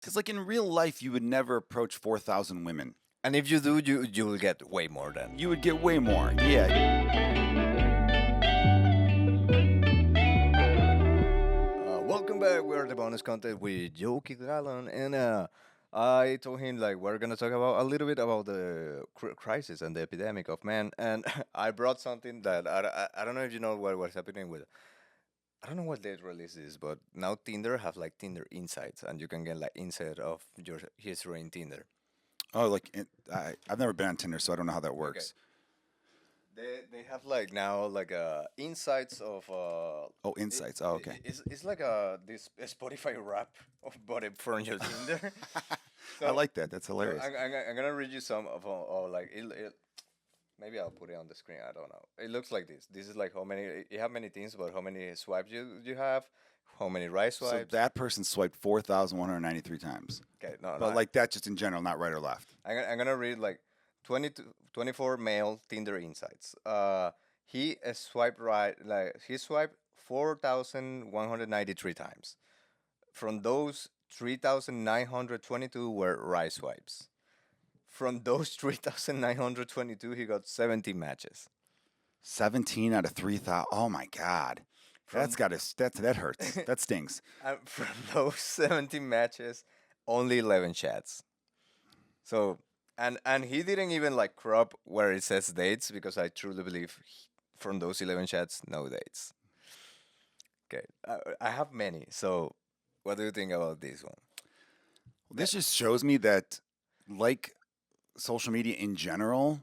Because, like, in real life, you would never approach 4,000 women. And if you do, you will get way more than. You would get way more. Yeah. Welcome back. We're the bonus content with Joe Gallon, and I told him like we're gonna talk about a little bit about the crisis and the epidemic of man, and I brought something that I don't know if you know what's happening with. I don't know what they release is, but now Tinder have like Tinder insights, and you can get like insight of your history in Tinder. Oh, I've never been on Tinder, so I don't know how that works. They have like now like insights of Oh, insights. Oh, okay. it's like this Spotify rap of but it from your Tinder. I like that. That's So hilarious. I'm gonna read you some of like maybe I'll put it on the screen. I don't know. It looks like this. This is like how many you have many things, but how many swipes you have, how many right So swipes. that person swiped 4,193 times. Okay, no, But like that just in general, not right or left. I'm gonna read like 20 to 24 male Tinder insights. He swiped right, like he swiped 4,193 times. From those, 3,922 were right swipes. From those 3,922, he got 70 matches. 17 out of 3,000. Oh my God. From That hurts. That stings. from those 70 matches, only 11 chats. So and he didn't even like crop where it says dates because I truly believe from those 11 chats, no dates. Okay, I have many. So what do you think about this one? This just shows me that, like social media in general,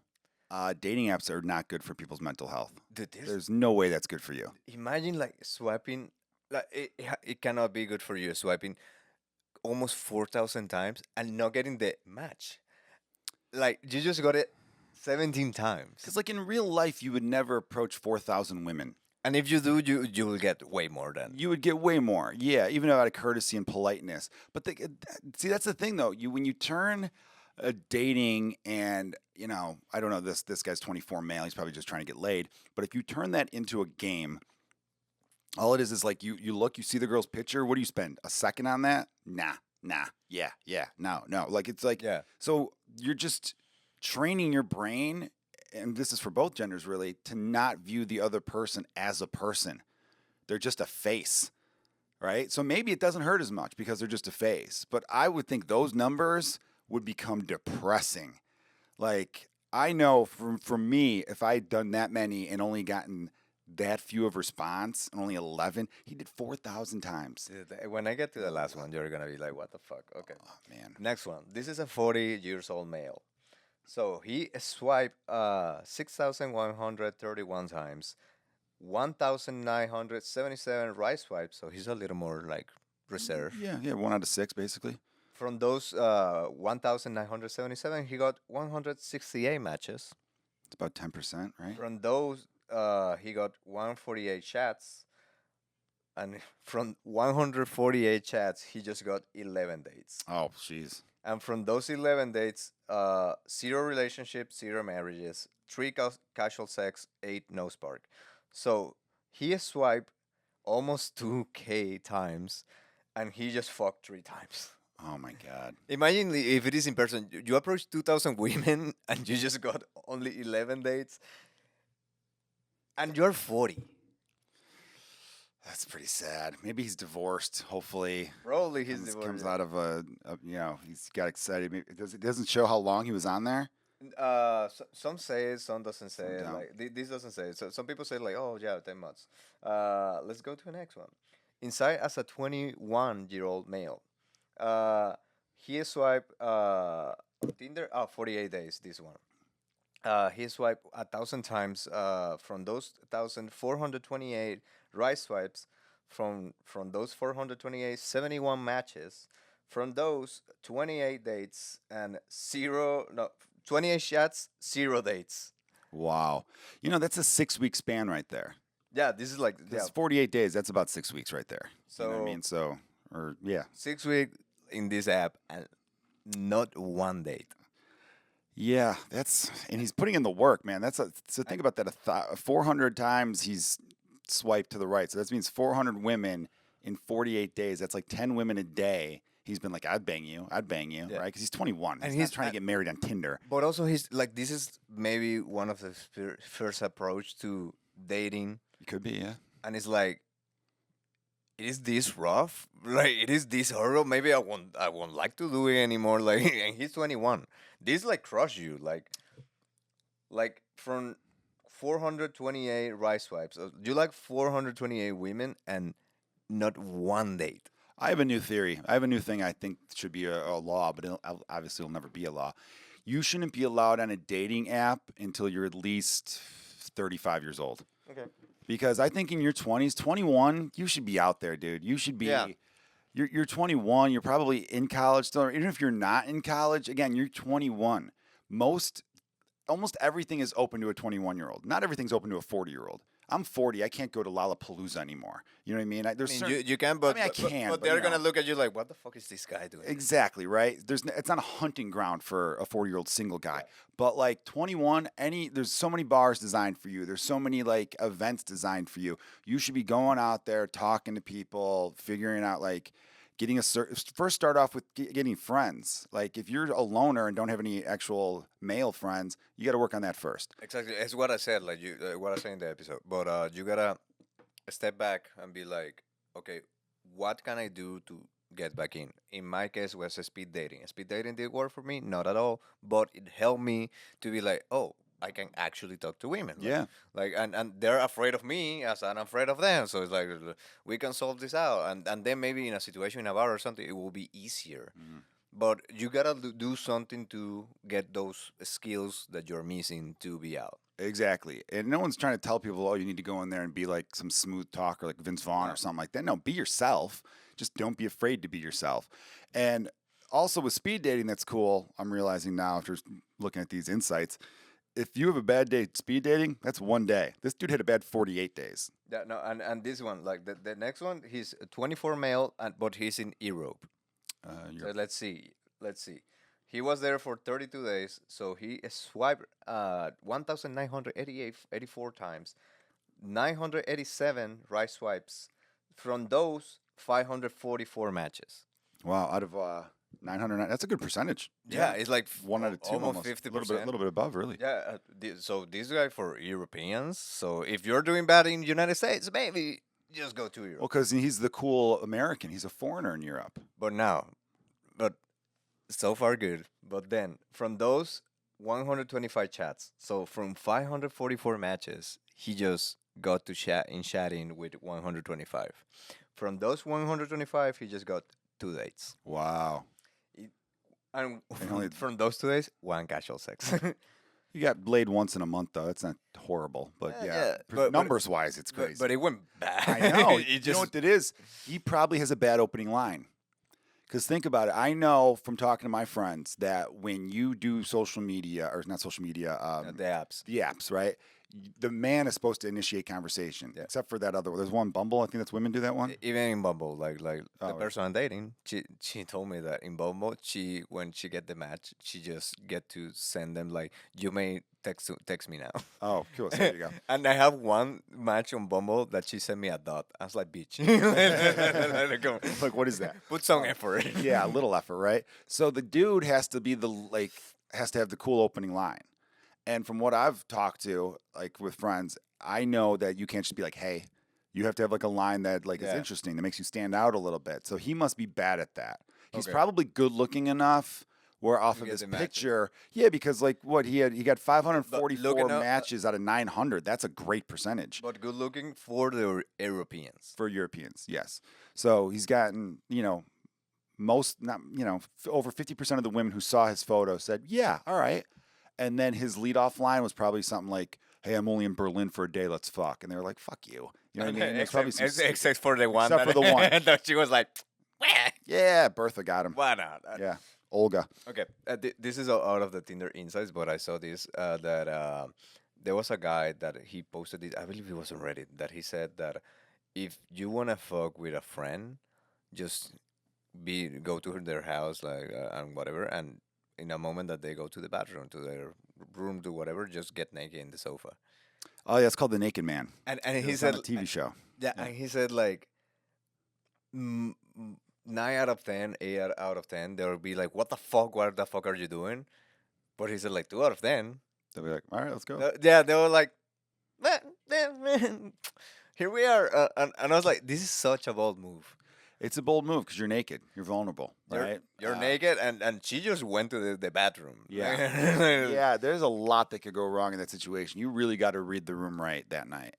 dating apps are not good for people's mental health. Dude, There's no way that's good for you. imagine like swiping, like it cannot be good for you swiping almost 4,000 times and not getting the match. Like you just got it 17 times. Because, like, in real life, you would never approach 4,000 women. And if you do, you will get way more than. You would get way more. Yeah, even out of courtesy and politeness. But see, that's the thing, though. When you turn dating and, I don't know, this guy's 24 male. He's probably just trying to get laid. But if you turn that into a game, all it is like you look, you see the girl's picture. What do you spend? A second on that? Nah, yeah, no. Like, it's like, Yeah. so you're just training your brain, and this is for both genders really, to not view the other person as a person. They're just a face, right? So maybe it doesn't hurt as much because they're just a face. But I would think those numbers would become depressing. Like, I know for me, if I'd done that many and only gotten that few of response and only 11, he did 4,000 times. Dude, when I get to the last one, you're gonna be like, "What the fuck?" Okay. Oh, man. Next one. This is a 40 years old male. So he swiped 6,131 times, 1,977 right swipes. So he's a little more like reserved. Yeah, 1 out of 6, basically. From those 1,977, he got 168 matches. It's about 10%, right? From those, he got 148 chats. And from 148 chats, he just got 11 dates. Oh, jeez. And from those 11 dates, 0 relationships, 0 marriages, 3 casual sex, 8 no spark. So he swiped almost 2K times, and he just fucked 3 times. Oh, my God. Imagine if it is in person. You approach 2,000 women, and you just got only 11 dates, and you're 40. That's pretty sad. Maybe he's divorced. Hopefully, Probably he's comes divorced. out of he's got excited. It doesn't show how long he was on there. Some say it, some doesn't say it. don't. Like this doesn't say it. So some people say like, oh yeah, 10 months. Let's go to the next one. Inside as a 21-year-old male, he swiped Tinder. 48 days. This one. He swiped 1,000 times. From those 1,428 right swipes, from those 428, 71 matches. From those 28 dates and 28 shots, 0 dates. Wow. That's a 6-week span right there. Yeah, this is like That's 48 days. That's about 6 weeks right there. You know what I So- mean? So, or yeah. 6 weeks in this app and not one date. Yeah, and he's putting in the work, man. So think about that. 400 times he's swiped to the right. So that means 400 women in 48 days. That's like 10 women a day. he's been like, I'd bang you, Yeah. right? Because he's 21. And He's not he's trying to get married on Tinder. but also he's like this is maybe one of the first approach to dating, It could be, yeah. and it's like it is this rough, like it is this horrible. Maybe I won't like to do it anymore. Like, and he's 21. This like crush you, like from 428 right swipes. You like 428 women and not one date. I have a new theory. I have a new thing I think should be a law, but obviously it'll never be a law. You shouldn't be allowed on a dating app until you're at least 35 years old. Okay. Because I think in your 20s, 21, you should be out there, dude. You should be. Yeah. You're 21. You're probably in college still. Or even if you're not in college, again, you're 21. Almost everything is open to a 21-year-old. Not everything's open to a 40-year-old. I'm 40. I can't go to Lollapalooza anymore. You know what I mean? There's I mean, certain, you can, but I can, but but, they're you gonna know. look at you like, what the fuck is this guy doing? Exactly, right? It's not a hunting ground for a 40-year-old single guy. But like 21, there's so many bars designed for you. There's so many like events designed for you. You should be going out there, talking to people, figuring out like getting first start off with getting friends. Like if you're a loner and don't have any actual male friends, you got to work on that first. Exactly, it's what I said. Like what I said in the episode. But you gotta step back and be like, okay, what can I do to get back in? In my case, was speed dating. Speed dating did work for me, not at all, but it helped me to be like, oh, I can actually talk to women. Yeah. And they're afraid of me as I'm afraid of them. So it's like we can solve this out, and then maybe in a situation in a bar or something, it will be easier. Mhm. But you gotta do something to get those skills that you're missing to be out. Exactly. And no one's trying to tell people, oh, you need to go in there and be like some smooth talker like Vince Vaughn No. or something like that. No, be yourself. Just don't be afraid to be yourself. And also with speed dating, that's cool. I'm realizing now after looking at these insights, if you have a bad day speed dating, that's one day. This dude had a bad 48 days. Yeah, no, and this one, like the next one, he's 24 male, but he's in Europe. So let's see. He was there for 32 days, so he swiped 1,984 times, 987 right swipes. From those, 544 matches. Wow, out of 900, that's a good percentage. Yeah, it's like One out of two, almost a 50%. little bit above, really. Yeah, so this guy for Europeans. So if you're doing bad in the United States, maybe just go to Europe. Well, because he's the cool American. He's a foreigner in Europe. But so far good. But then from those 125 chats, so from 544 matches, he just got to chatting with 125. From those 125, he just got 2 dates. Wow. And And only- from those 2 days, 1 casual sex. You got Blade once in a month, though. That's not horrible. But Yeah, yeah, yeah. But- numbers-wise, it's crazy. but it went bad. I know. It You know just what it is? He probably has a bad opening line. Because think about it. I know from talking to my friends that when you do social media, or not social media, the apps. the apps, right? The man is supposed to initiate conversation, Yeah. except for that other one. There's one Bumble. I think that's women do that one. Even in Bumble, like the Oh, person I'm dating, she told me that in Bumble, when she get the match, she just get to send them like, you may text me now. Oh, cool. So there you go. And I have one match on Bumble that she sent me a dot. I was like, bitch. Let it go. Like, what is that? Put some effort. Yeah, a little effort, right? So the dude has to be has to have the cool opening line. And from what I've talked to, like with friends, I know that you can't just be like, "Hey," you have to have like a line that is Yeah. interesting, that makes you stand out a little bit. So he must be bad at that. He's Okay. probably good looking enough. Where off To of get his the matches. picture, yeah, because like what he got 544 looking up- matches out of 900. That's a great percentage But good looking for the Europeans. for Europeans. Yes. So he's gotten, most, not, over 50% of the women who saw his photo said, yeah, all right. And then his leadoff line was probably something like, hey, I'm only in Berlin for a day. Let's fuck. And they were like, fuck you. You know what I mean? There's probably some except for the one. Except for the one. that she was like, yeah, Bertha got him. why not? Yeah. Olga. Okay, this is out of the Tinder insights, but I saw this that there was a guy that he posted this. I believe it was on Reddit that he said that if you wanna fuck with a friend, just go to their house and whatever, and in a moment that they go to the bathroom, to their room, to whatever, just get naked in the sofa. Oh, yeah, it's called The Naked Man. And It he was on said a TV show. yeah, yeah. and he said like. Mm, 9 out of 10, 8 out of 10, they'll be like, "What the fuck? What the fuck are you doing?" But he said like 2 out of 10. They'll be like, all right, let's go. Yeah, they were like, "Man, man, here we are," and I was like, "This is such a bold move." It's a bold move because you're naked. You're vulnerable, right? You're naked, and she just went to the bathroom. Yeah. Yeah, there's a lot that could go wrong in that situation. You really got to read the room right that night.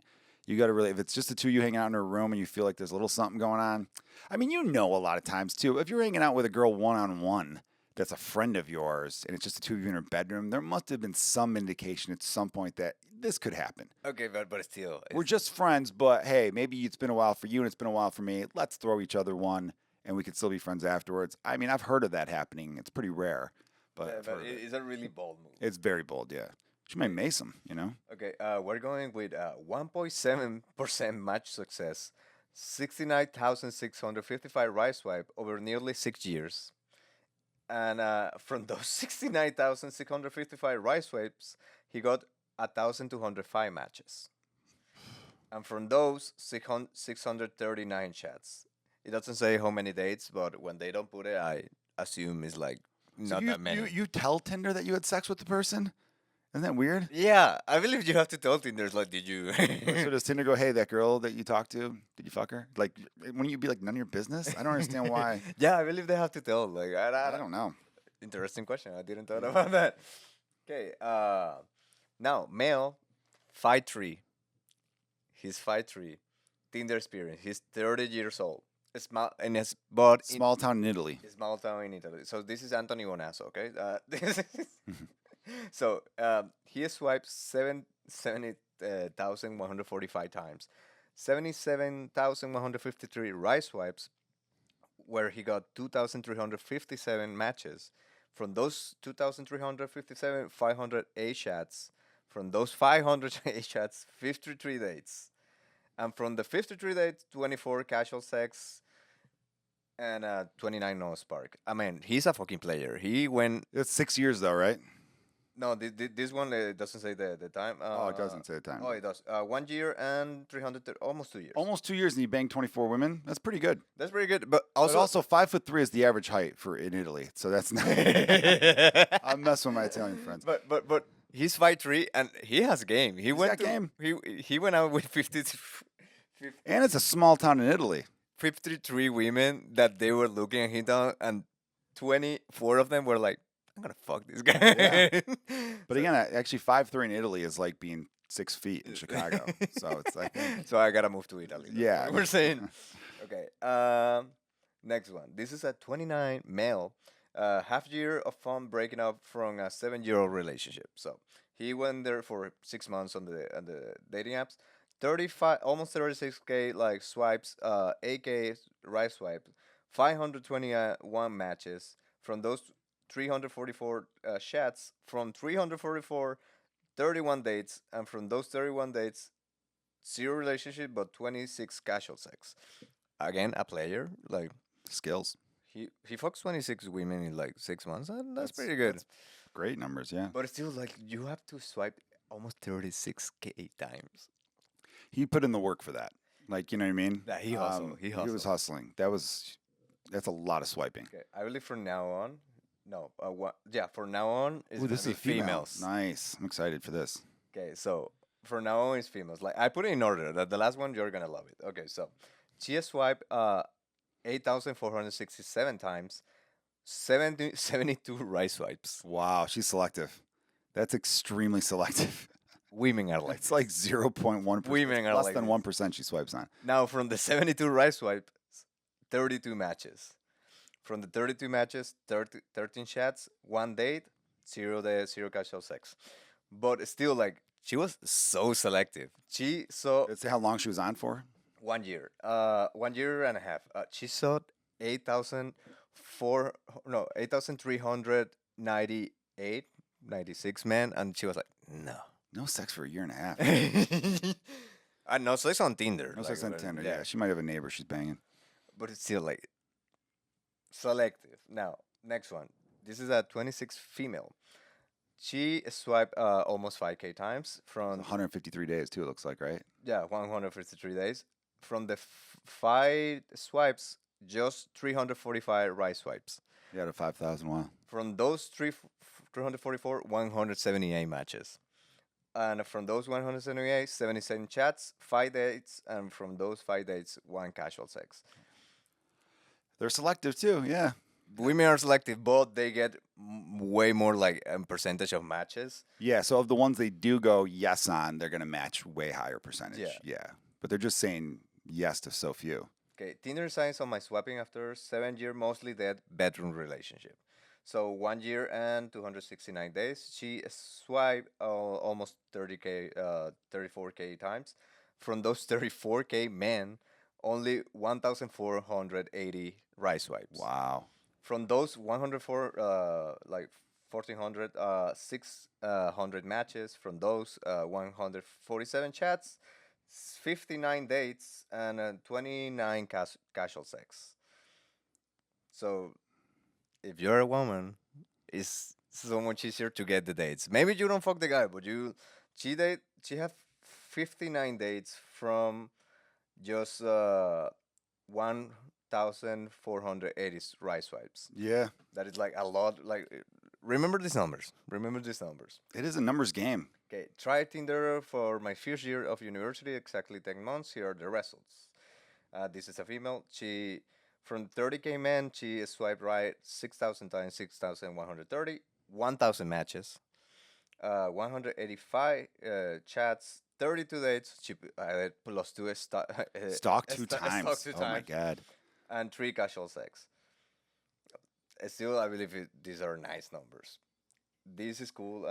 You got to really, if it's just the two of you hanging out in a room and you feel like there's a little something going on. I mean, you know, a lot of times too, if you're hanging out with a girl one on one that's a friend of yours and it's just the two of you in her bedroom, there must have been some indication at some point that this could happen. Okay, but still, We're just friends, but hey, maybe it's been a while for you and it's been a while for me. Let's throw each other one and we could still be friends afterwards. I mean, I've heard of that happening. It's pretty rare, but I've heard of it. it's a really bold move. It's very bold, yeah. She might mace him, you know? Okay, we're going with 1.7% match success, 69,655 right swipe over nearly 6 years. And from those 69,655 right swipes, he got 1,205 matches. And from those, 639 chats. It doesn't say how many dates, but when they don't put it, I assume it's like So not that many. you tell Tinder that you had sex with the person? Isn't that weird? Yeah, I believe you have to tell Tinder, like, did you? So does Tinder go, hey, that girl that you talked to, did you fuck her? Like, wouldn't you be like, none of your business? I don't understand why. Yeah, I believe they have to tell. Like, I don't know. Interesting question. I didn't thought about that. Okay. Now male, 5'3". He's 5'3". Tinder experience. He's 30 years old. Small and his but Small town in Italy. small town in Italy. So this is Anthony Bonasso. Okay. So he swiped 70,145 times, 77,153 right swipes, where he got 2,357 matches. From those 2,357, 508 chats. From those 508 chats, 53 dates. And from the 53 dates, 24 casual sex and 29 no spark. I mean, he's a fucking player. He went. It's 6 years though, right? No, this one doesn't say the time. Oh, it doesn't say the time. Oh, it does. 1 year and 300, almost 2 years. Almost 2 years and you banged 24 women. That's pretty good. That's pretty good. But Also, also, but also 5'3" is the average height for in Italy, so that's not. I'm messing with my Italian friends. but he's 5'3" and he has game. He went got game. He went out with 50, And it's a small town in Italy. 53 women that they were looking at him down, and 24 of them were like, "I'm gonna fuck this guy." Yeah. But again, actually 5'3" in Italy is like being 6 feet in Chicago. So it's like, So I gotta move to Italy. That's yeah. what we're saying. Okay. Next one. This is a 29 male, half year of fun breaking up from a 7-year-old relationship. So he went there for 6 months on the dating apps. 35, almost 36K like swipes, 8K right swipe, 521 matches. From those 344 chats, from 344, 31 dates, and from those 31 dates, 0 relationship but 26 casual sex. Again, a player, like, Skills. he fucks 26 women in like 6 months. And that's pretty good. That's great numbers, yeah. But still, like, you have to swipe almost 36K times. He put in the work for that. Like, you know what I mean? Yeah, he hustled. He He was hustling. That's a lot of swiping. Okay, I believe from now on, no, from now on it's Ooh, this is gonna a be female. females. Nice. I'm excited for this. Okay, so from now on it's females. Like, I put it in order. The last one you're gonna love it. Okay, so she has swiped 8,467 times, 72 right swipes. Wow, she's selective. That's extremely selective. Women are like It's like 0.1%. Women are less like than this. 1% she swipes on. Now, from the 72 right swipes, 32 matches. From the 32 matches, 13 chats, 1 date, 0 days, 0 casual sex. But still, like, she was so selective. She saw Let's see how long she was on for. 1 year, 1 year and a half. She saw 8,398, 96 men, and she was like, no. No sex for a year and a half. I know, so it's on Tinder. No like, sex on but, Tinder. Yeah, she might have a neighbor she's banging. But it's still like selective. Now, next one. This is a 26 female. She swiped almost 5K times from 153 days too. It looks like, right? 153 days. From the 5 swipes, just 345 right swipes. Yeah, to 5,000. Wow. From those 344, 178 matches. And from those 178, 77 chats, 5 dates, and from those 5 dates, 1 casual sex. They're selective too. Yeah. Women are selective, but they get way more like percentage of matches. Yeah. So of the ones they do go yes on, they're going to match way higher percentage. Yeah. Yeah. But they're just saying yes to so few. Okay, Tinder signs on my swapping after 7 year mostly dead bedroom relationship. So 1 year and 269 days. She swiped almost 30k, 34k times. From those 34k men, only 1,480 right swipes. Wow. From those 104, like 1,400, 600 matches. From those 147 chats, 59 dates, and 29 casual sex. So if you're a woman, it's so much easier to get the dates. Maybe you don't fuck the guy, but she have 59 dates from just 1,480 right swipes. Yeah. That is like a lot. Like remember these numbers. Remember these numbers. It is a numbers game. Okay, try Tinder for my first year of university, exactly 10 months. Here are the results. This is a female. She, from 30k men, she swiped right 6,000 times, 6,130, 1,000 matches, 185 chats, 32 dates. She plus two Stalk two times. stalk two Oh my times, God. and 3 casual sex. Still, I believe these are nice numbers. This is cool.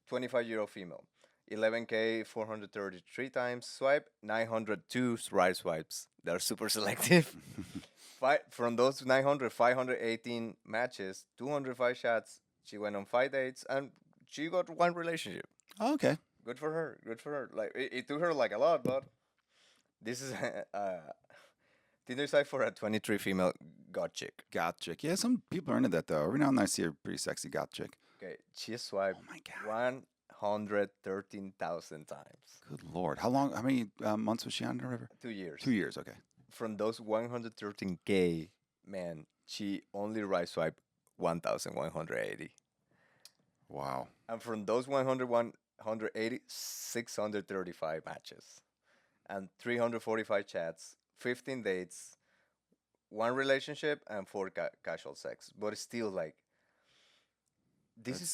25-year-old female. 11k 433 times swipe, 902 right swipes. They're super selective. From those 900, 518 matches, 205 shots. She went on 5 dates and she got 1 relationship. Oh, okay. Good for her. Good for her. Like it took her like a lot, but this is Tinder site for a 23 female goth chick. Goth chick. Yeah, some people are into that though. Every now and then I see a pretty sexy goth chick. Okay, she swiped Oh my God. 113,000 times. Good Lord. How long? How many months was she on the river? 2 years. 2 years. Okay. From those 113k men, she only right swiped 1,180. Wow. And from those 180, 635 matches, and 345 chats, 15 dates, 1 relationship, and 4 casual sex. But it's still like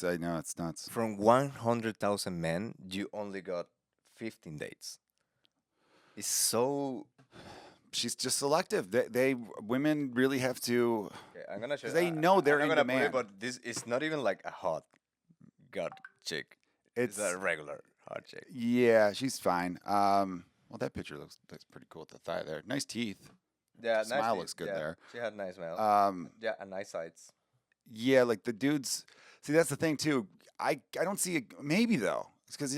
I know it's nuts. from 100,000 men, you only got 15 dates. It's so. She's just selective. They women really have to. Okay, I'm gonna show. 'Cause they know they're I'm in not gonna put it, demand. but this is not even like a hot god chick. It's a regular hot chick. Yeah, she's fine. Well, that picture that's pretty cool with the thigh there. Nice teeth. Yeah, Smile nice teeth, looks good yeah. there. She had nice smile. Yeah, and nice sides. Yeah, like the dudes. See, that's the thing too. I don't see it. Maybe though, it's because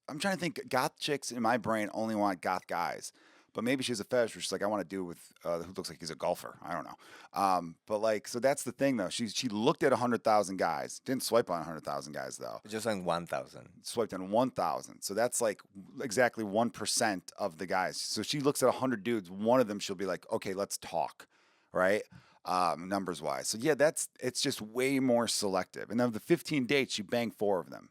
I'm trying to think. Goth chicks in my brain only want goth guys, but maybe she has a fetish where she's like, I want to do with who looks like he's a golfer. I don't know. But like, so that's the thing though. She looked at 100,000 guys. Didn't swipe on 100,000 guys though. Just on 1,000. Swiped on 1,000. So that's like exactly 1% of the guys. So she looks at 100 dudes. One of them she'll be like, okay, let's talk, right? Numbers wise. So yeah, it's just way more selective. And of the 15 dates, she banged 4 of them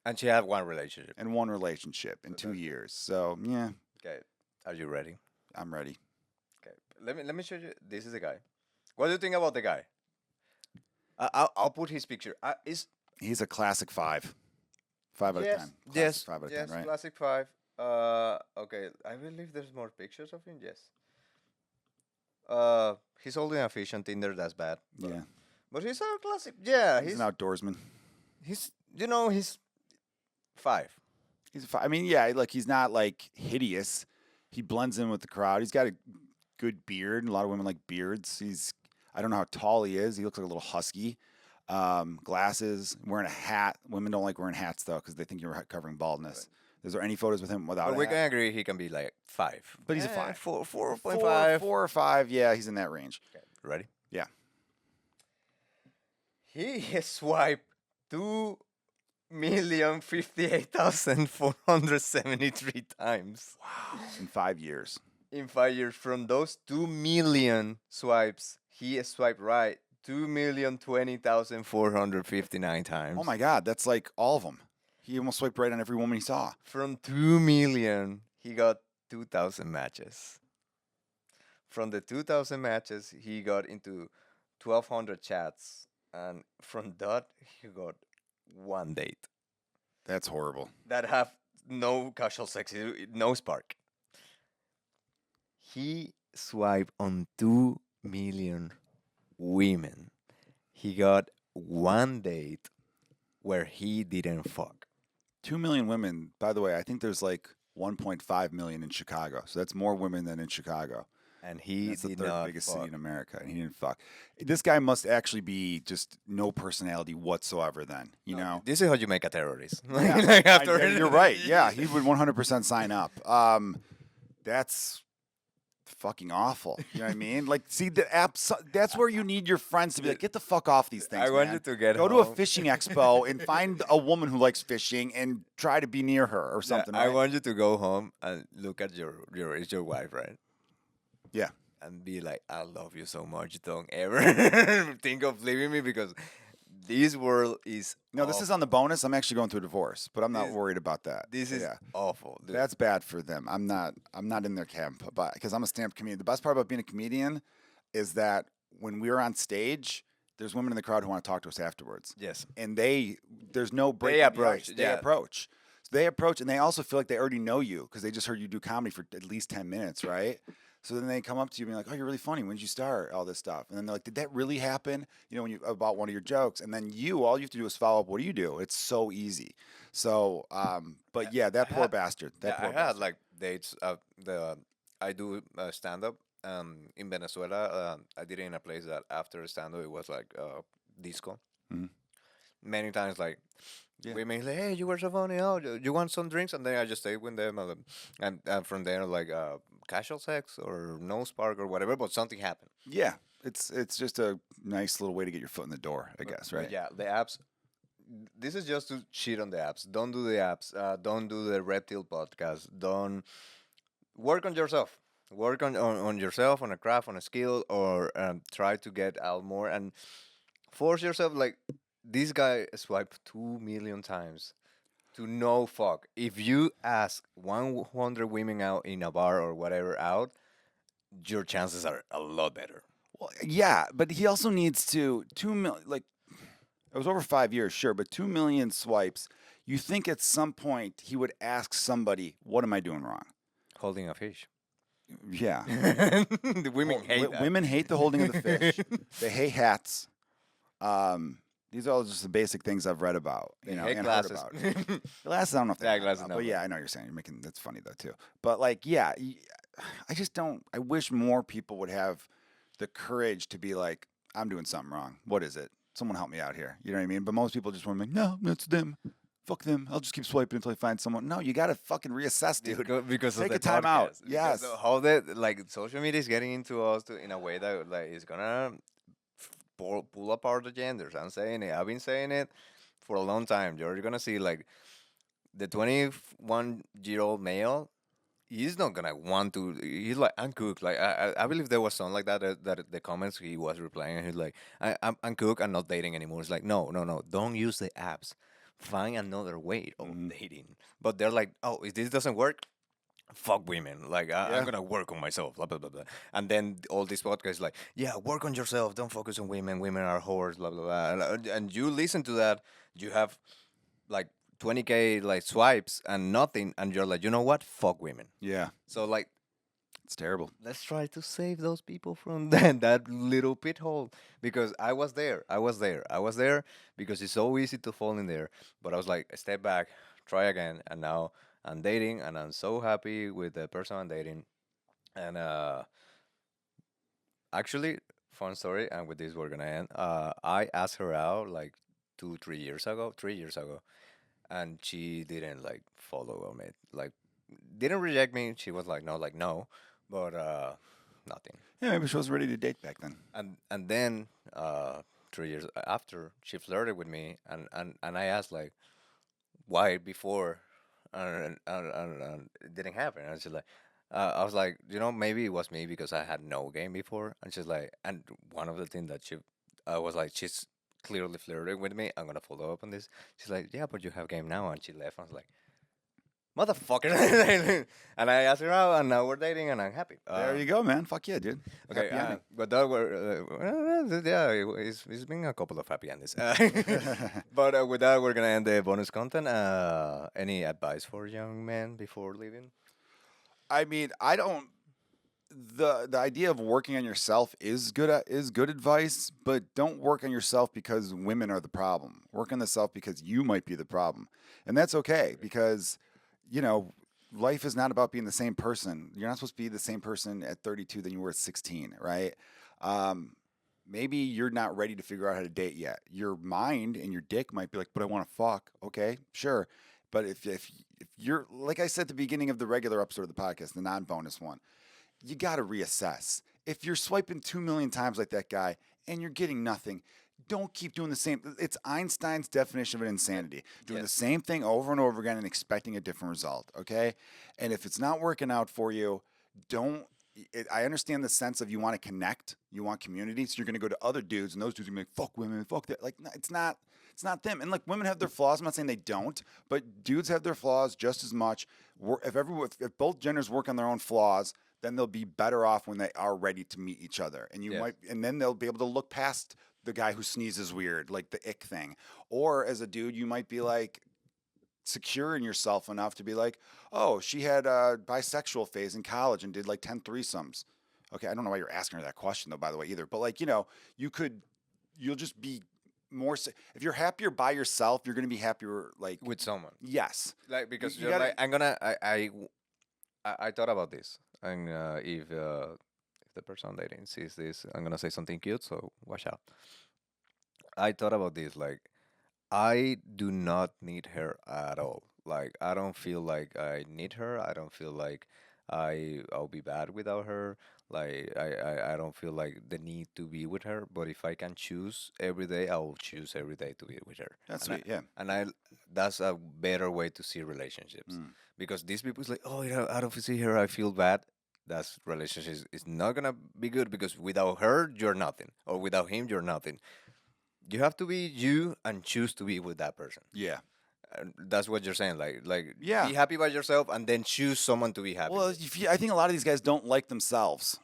And she had 1 relationship. and 1 relationship in 2 years. So yeah, Okay, are you ready? I'm ready. Okay, let me show you. This is the guy. What do you think about the guy? I'll put his picture. He's a classic 5. 5 out of 10. Classic Yes, 5 out of yes, 10, right? classic 5. Okay, I believe there's more pictures of him. Yes. He's holding a fish on Tinder. That's bad. Yeah. But he's a classic. Yeah, He's an outdoorsman. he's 5. He's I mean, yeah, like he's not like hideous. He blends in with the crowd. He's got a good beard. A lot of women like beards. I don't know how tall he is. He looks like a little husky. Glasses, wearing a hat. Women don't like wearing hats though because they think you're covering baldness. Is there any photos with him without But a we hat? can agree he can be like 5. But he's a 5. 4.5. 4 or 5. Yeah, he's in that range. Okay, ready? Yeah. He has swiped 2,058,473 times. Wow. In 5 years. in 5 years, from those 2 million swipes, he swiped right 2,020,459 Oh times. my God, that's like all of them. He almost swiped right on every woman he saw. From 2 million, he got 2,000 matches. From the 2,000 matches, he got into 1,200 chats. And from that, he got one date That's horrible. that have no casual sex, no spark. He swiped on 2 million women. He got one date where he didn't fuck. 2 million women. By the way, I think there's like 1.5 million in Chicago. So that's more women than in Chicago. And he That's the did third not biggest fuck. city in America, and he didn't fuck. This guy must actually be just no personality whatsoever. Then you No, know. this is how you make a terrorist. Yeah, Like after you're right. Yeah, he would 100% sign up. That's fucking awful. You know what I mean? Like, see, the apps. That's where you need your friends to be like, get the fuck off these things, I want man. you to get Go to a home. fishing expo and find a woman who likes fishing and try to be near her or Yeah, something. I Right? want you to go home and look at your wife, right? Yeah. And be like, I love you so much. Don't ever think of leaving me because this world is No, this is on the bonus. I'm actually going through a divorce, but I'm not This- worried about that. this is yeah. awful, dude. That's bad for them. I'm not. I'm not in their camp, but because I'm a stand-up comedian. The best part about being a comedian is that when we're on stage, there's women in the crowd who want to talk to us afterwards, Yes. and there's no break. They in the approach, ice. They yeah. approach. So they approach, and they also feel like they already know you because they just heard you do comedy for at least 10 minutes, right? So then they come up to you and be like, "Oh, you're really funny. When did you start? All this stuff." And then they're like, "Did that really happen?" You know, when you about one of your jokes, and then all you have to do is follow up. What do you do? It's so easy. So, but yeah, that I poor had- bastard. That Yeah, poor I had bastard. like dates. I do stand up in Venezuela. I did it in a place that after stand up it was like disco. Mhm. Many times, like Yeah. women like, "Hey, you were so funny. Oh, you want some drinks?" And then I just stay with them, and from there like casual sex or no spark or whatever. But something happened. Yeah, it's just a nice little way to get your foot in the door, I guess, But right? yeah, the apps. This is just to cheat on the apps. Don't do the apps. Don't do the reptile podcast. Don't work on yourself. Work on yourself, on a craft, on a skill, or try to get out more and force yourself. Like this guy swiped 2 million times to no fuck. If you ask 100 women out in a bar or whatever out, your chances are a lot better. Well, yeah, but he also needs to 2 million. Like it was over 5 years, sure, but 2 million swipes. You think at some point he would ask somebody, "What am I doing wrong?" Holding a fish. Yeah, The women Well, hate that. women hate the holding of the fish. They hate hats. These are all just the basic things I've read about, They you know, hate and glasses. heard about. Glasses, I don't know if they Yeah, have glasses, about, no, but but- yeah, I know what you're saying. You're making that's funny though too. But like, yeah, I just don't. I wish more people would have the courage to be like, I'm doing something wrong. What is it? Someone help me out here. You know what I mean? But most people just want to be like, no, it's them. Fuck them. I'll just keep swiping until I find someone. No, you gotta fucking reassess, dude. Because of Take the a time out. podcast. Because Yes. of how the like social media is getting into us in a way that like is gonna pull apart the genders. I'm saying it. I've been saying it for a long time. You're gonna see like the 21-year-old male. He's not gonna want to. He's like, I'm cooked. Like I believe there was something like that, that the comments he was replying. He's like, I'm cooked. I'm not dating anymore. It's like, no, no, no. Don't use the apps. Find another way of Mhm. dating. But they're like, oh, if this doesn't work, fuck women. Like I'm Yeah. gonna work on myself. Blah blah blah blah. And then all these podcasts like, yeah, work on yourself. Don't focus on women. Women are whores. Blah blah blah. And you listen to that, you have like 20K like swipes and nothing, and you're like, you know what? Fuck women. Yeah. So like, It's terrible. let's try to save those people from that little pit hole, because I was there. I was there. I was there because it's so easy to fall in there. But I was like, step back, try again, and now I'm dating, and I'm so happy with the person I'm dating. And actually, fun story, and with this we're gonna end. I asked her out like 2 3 years ago, 3 years ago, and she didn't like follow on it. Like, didn't reject me. She was like no, but nothing. Yeah, maybe she was ready to date back then. And then 3 years after, she flirted with me, and I asked like why before, and it didn't happen. And she's like, I was like, maybe it was me because I had no game before, and she's like, and one of the things that she, I was like, she's clearly flirting with me. I'm gonna follow up on this. She's like, yeah, but you have game now, and she left. I was like, motherfucker, and I asked her out, and now we're dating, and I'm happy. There you go, man. Fuck yeah, dude. Okay, Happy ending. but that were yeah, it's been a couple of happy endings. But with that, we're gonna end the bonus content. Any advice for young men before leaving? I mean, I don't. The idea of working on yourself is good advice, but don't work on yourself because women are the problem. Work on yourself because you might be the problem, and that's okay because you know life is not about being the same person. You're not supposed to be the same person at 32 than you were at 16, right? Um, Maybe you're not ready to figure out how to date yet. Your mind and your dick might be like, but I want to fuck. Okay, sure. But if you're like I said at the beginning of the regular episode of the podcast, the non-bonus one, you got to reassess. If you're swiping 2 million times like that guy and you're getting nothing, don't keep doing the same. It's Einstein's definition of an insanity. Doing the Yes. same thing over and over again and expecting a different result, okay? And if it's not working out for you, don't I understand the sense of you want to connect, you want community, so you're going to go to other dudes and those dudes are going to be like, fuck women, fuck that. Like, it's not them. And like, women have their flaws. I'm not saying they don't, but dudes have their flaws just as much. If both genders work on their own flaws, then they'll be better off when they are ready to meet each other. And Yes. and then they'll be able to look past the guy who sneezes weird, like the ick thing. Or as a dude, you might be like secure in yourself enough to be like, oh, she had a bisexual phase in college and did like 10 threesomes. Okay, I don't know why you're asking her that question though, by the way, either. But like, you'll just be if you're happier by yourself, you're gonna be happier like With someone, yes. like because You you're gotta like, I thought about this, and if the person dating sees this, I'm gonna say something cute, so watch out. I thought about this, like, I do not need her at all. Like, I don't feel like I need her. I don't feel like I'll be bad without her. Like, I don't feel like the need to be with her. But if I can choose every day, I will choose every day to be with her. That's And I, sweet, yeah. and I that's a better way to see relationships, Mm. because these people is like, oh, I don't see her, I feel bad. That's relationship is not gonna be good, because without her you're nothing, or without him you're nothing. You have to be you and choose to be with that person. Yeah. That's what you're saying. Like Yeah. be happy by yourself and then choose someone to be happy Well, with. I think a lot of these guys don't like themselves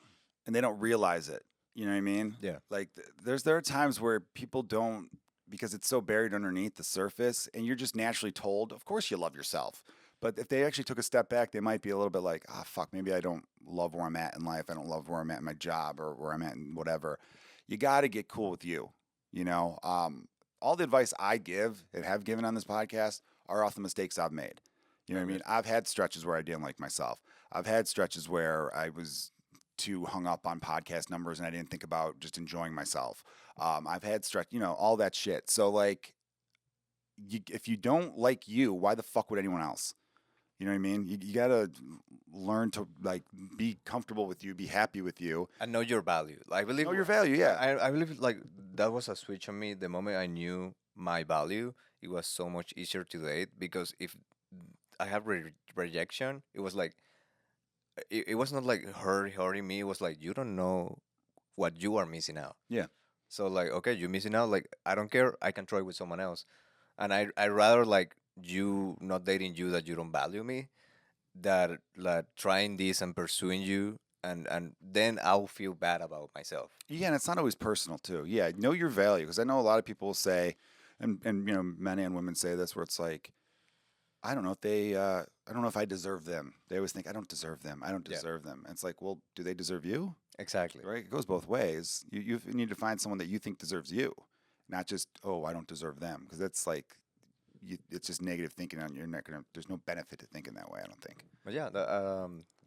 and they don't realize it. You know what I mean? Yeah. Like there are times where people don't because it's so buried underneath the surface and you're just naturally told, of course you love yourself. But if they actually took a step back, they might be a little bit like, ah, fuck, maybe I don't love where I'm at in life. I don't love where I'm at in my job or where I'm at in whatever. You got to get cool with you. You know, all the advice I give and have given on this podcast are off the mistakes I've made. You know what I mean? I've had stretches where I didn't like myself. I've had stretches where I was too hung up on podcast numbers and I didn't think about just enjoying myself. I've had all that shit. So like, if you don't like you, why the fuck would anyone else? You know what I mean? You gotta learn to like be comfortable with you, be happy with you, And know your value. I believe know your value. Yeah, I believe like that was a switch on me. The moment I knew my value, it was so much easier to date, because if I have rejection, it was like it was not like her hurting me. It was like, you don't know what you are missing out. yeah. So like, okay, you're missing out. Like, I don't care. I can try with someone else, and I rather like you not dating you that you don't value me, that like trying this and pursuing you, and then I'll feel bad about myself. Yeah, and it's not always personal too. Yeah, know your value because I know a lot of people say, and men and women say this where it's like, I don't know if I don't know if I deserve them. They always think I don't deserve them. I don't Yeah, deserve them. And it's like, well, do they deserve you? exactly. Right? It goes both ways. You need to find someone that you think deserves you, not just I don't deserve them because that's like, it's just negative thinking. On you're not gonna. There's no benefit to thinking that way. I don't think. But yeah,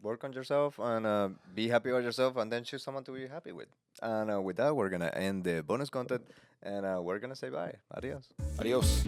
work on yourself, and be happy with yourself, and then choose someone to be happy with. And with that, we're gonna end the bonus content, and we're gonna say bye. Adios. Adios.